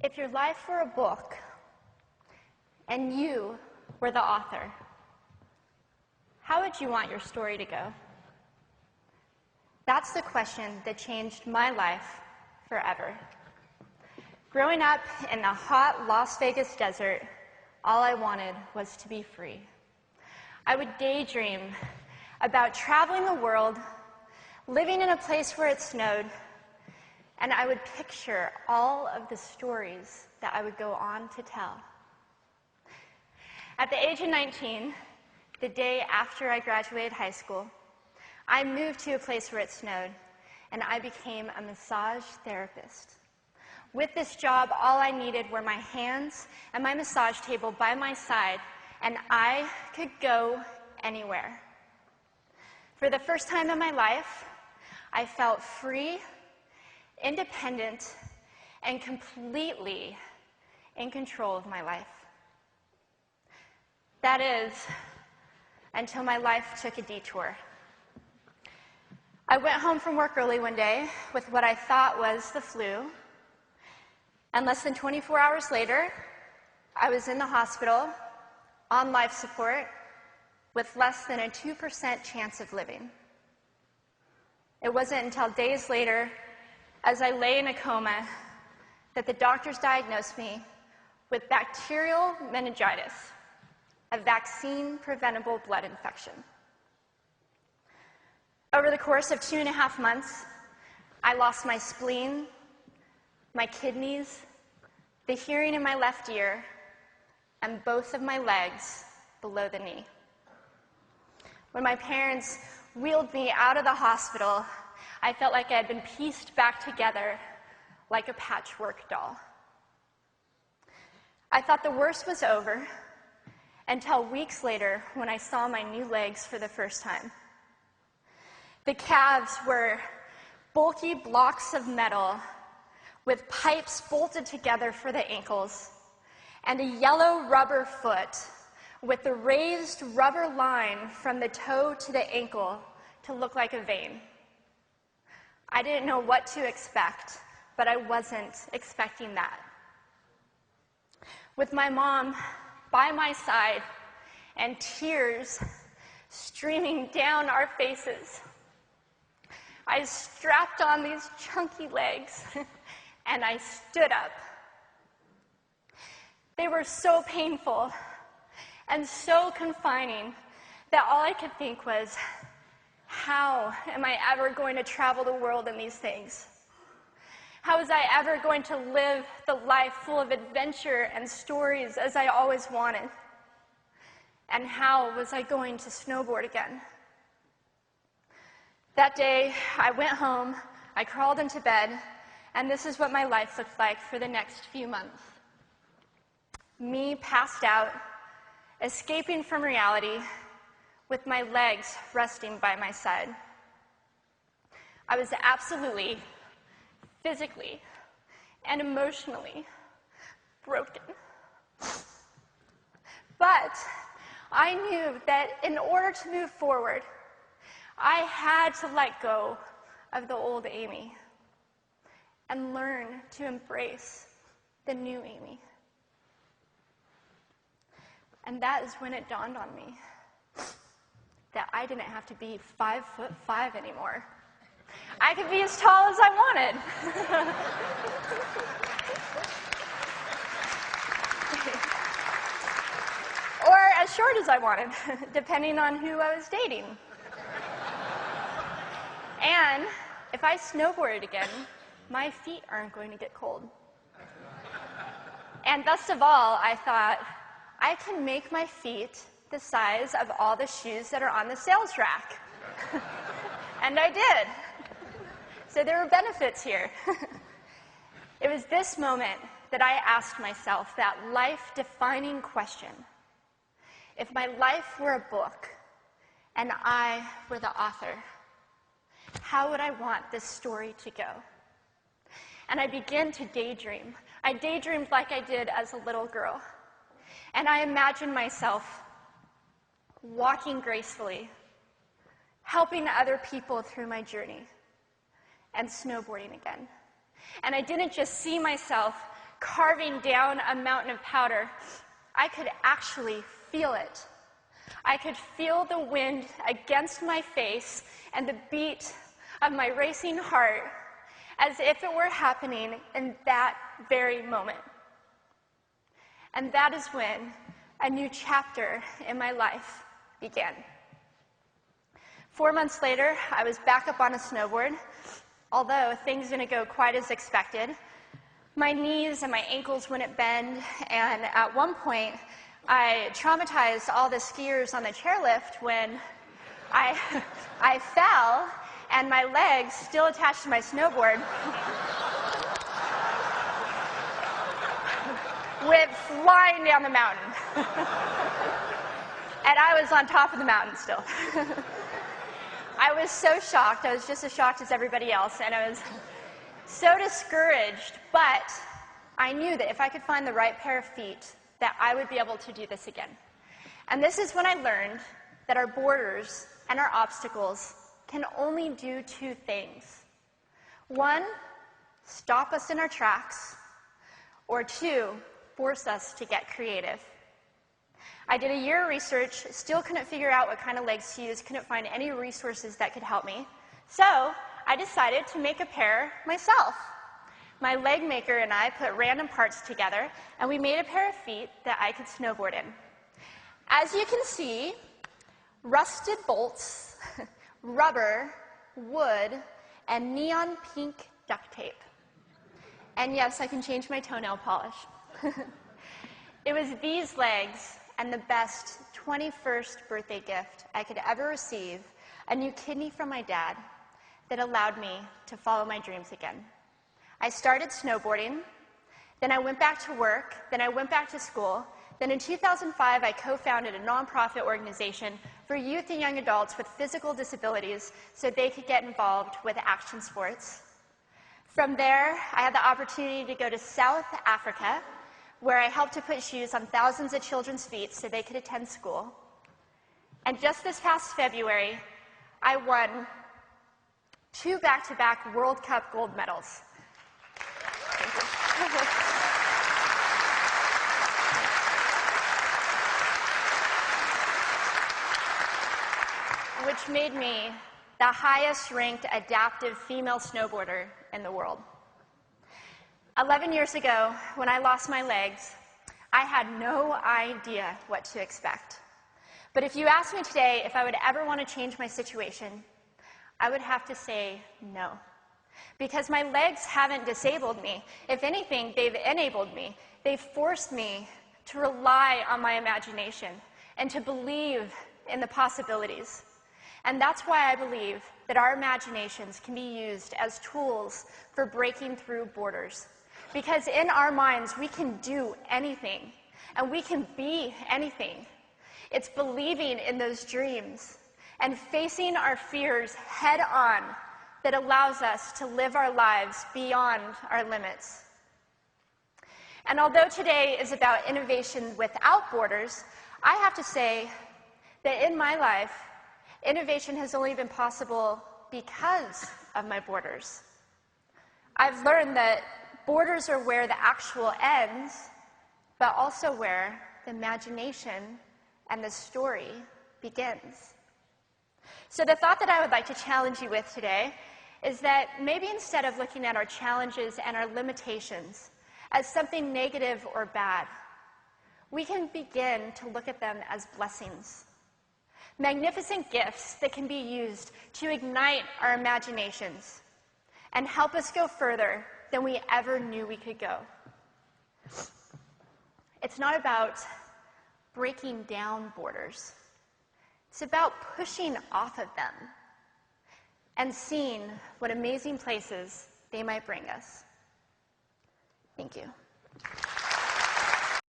If your life were a book and you were the author, how would you want your story to go? That's the question that changed my life forever. Growing up in the hot Las Vegas desert, all I wanted was to be free. I would daydream about traveling the world, living in a place where it snowed, and I would picture all of the stories that I would go on to tell. At the age of 19, the day after I graduated high school, I moved to a place where it snowed, and I became a massage therapist. With this job, all I needed were my hands and my massage table by my side, and I could go anywhere. For the first time in my life, I felt free, independent, and completely in control of my life. That is, until my life took a detour. I went home from work early one day with what I thought was the flu, and less than 24 hours later, I was in the hospital on life support with less than a 2% chance of living. It wasn't until days later, as I lay in a coma, that the doctors diagnosed me with bacterial meningitis, a vaccine-preventable blood infection. Over the course of 2.5 months, I lost my spleen, my kidneys, the hearing in my left ear, and both of my legs below the knee. When my parents wheeled me out of the hospital, I felt like I had been pieced back together like a patchwork doll. I thought the worst was over until weeks later when I saw my new legs for the first time. The calves were bulky blocks of metal with pipes bolted together for the ankles, and a yellow rubber foot with the raised rubber line from the toe to the ankle to look like a vein. I didn't know what to expect, but I wasn't expecting that. With my mom by my side and tears streaming down our faces, I strapped on these chunky legs and I stood up. They were so painful and so confining that all I could think was, how am I ever going to travel the world in these things? How was I ever going to live the life full of adventure and stories as I always wanted? And how was I going to snowboard again? That day, I went home, I crawled into bed, and this is what my life looked like for the next few months. Me passed out, escaping from reality, with my legs resting by my side. I was absolutely, physically, and emotionally broken. But I knew that in order to move forward, I had to let go of the old Amy and learn to embrace the new Amy. And that is when it dawned on me that I didn't have to be 5'5" anymore. I could be as tall as I wanted. Or as short as I wanted, depending on who I was dating. And if I snowboarded again, my feet aren't going to get cold. And best of all, I thought, I can make my feet the size of all the shoes that are on the sales rack. And I did. So there were benefits here. It was this moment that I asked myself that life-defining question. If my life were a book and I were the author, how would I want this story to go? And I began to daydream. I daydreamed like I did as a little girl. And I imagined myself walking gracefully, helping other people through my journey, and snowboarding again. And I didn't just see myself carving down a mountain of powder, I could actually feel it. I could feel the wind against my face and the beat of my racing heart as if it were happening in that very moment. And that is when a new chapter in my life began. 4 months later, I was back up on a snowboard. Although things didn't go quite as expected, my knees and my ankles wouldn't bend, and at one point, I traumatized all the skiers on the chairlift when I fell, and my legs, still attached to my snowboard, went flying down the mountain. And I was on top of the mountain still. I was so shocked. I was just as shocked as everybody else, and I was so discouraged, but I knew that if I could find the right pair of feet, that I would be able to do this again. And this is when I learned that our borders and our obstacles can only do two things. One, stop us in our tracks, or two, force us to get creative. I did a year of research, still couldn't figure out what kind of legs to use, couldn't find any resources that could help me. So I decided to make a pair myself. My leg maker and I put random parts together, and we made a pair of feet that I could snowboard in. As you can see, rusted bolts, rubber, wood, and neon pink duct tape. And yes, I can change my toenail polish. It was these legs and the best 21st birthday gift I could ever receive, a new kidney from my dad, that allowed me to follow my dreams again. I started snowboarding, then I went back to work, then I went back to school, then in 2005 I co-founded a nonprofit organization for youth and young adults with physical disabilities so they could get involved with action sports. From there, I had the opportunity to go to South Africa, where I helped to put shoes on thousands of children's feet so they could attend school. And just this past February, I won 2 back-to-back World Cup gold medals. Which made me the highest-ranked adaptive female snowboarder in the world. 11 years ago, when I lost my legs, I had no idea what to expect. But if you asked me today if I would ever want to change my situation, I would have to say no. Because my legs haven't disabled me. If anything, they've enabled me. They've forced me to rely on my imagination and to believe in the possibilities. And that's why I believe that our imaginations can be used as tools for breaking through borders. Because in our minds, we can do anything, and we can be anything. It's believing in those dreams and facing our fears head on that allows us to live our lives beyond our limits. And although today is about innovation without borders, I have to say that in my life, innovation has only been possible because of my borders. I've learned that borders are where the actual ends, but also where the imagination and the story begins. So the thought that I would like to challenge you with today is that maybe instead of looking at our challenges and our limitations as something negative or bad, we can begin to look at them as blessings. Magnificent gifts that can be used to ignite our imaginations and help us go further than we ever knew we could go. It's not about breaking down borders. It's about pushing off of them and seeing what amazing places they might bring us. Thank you.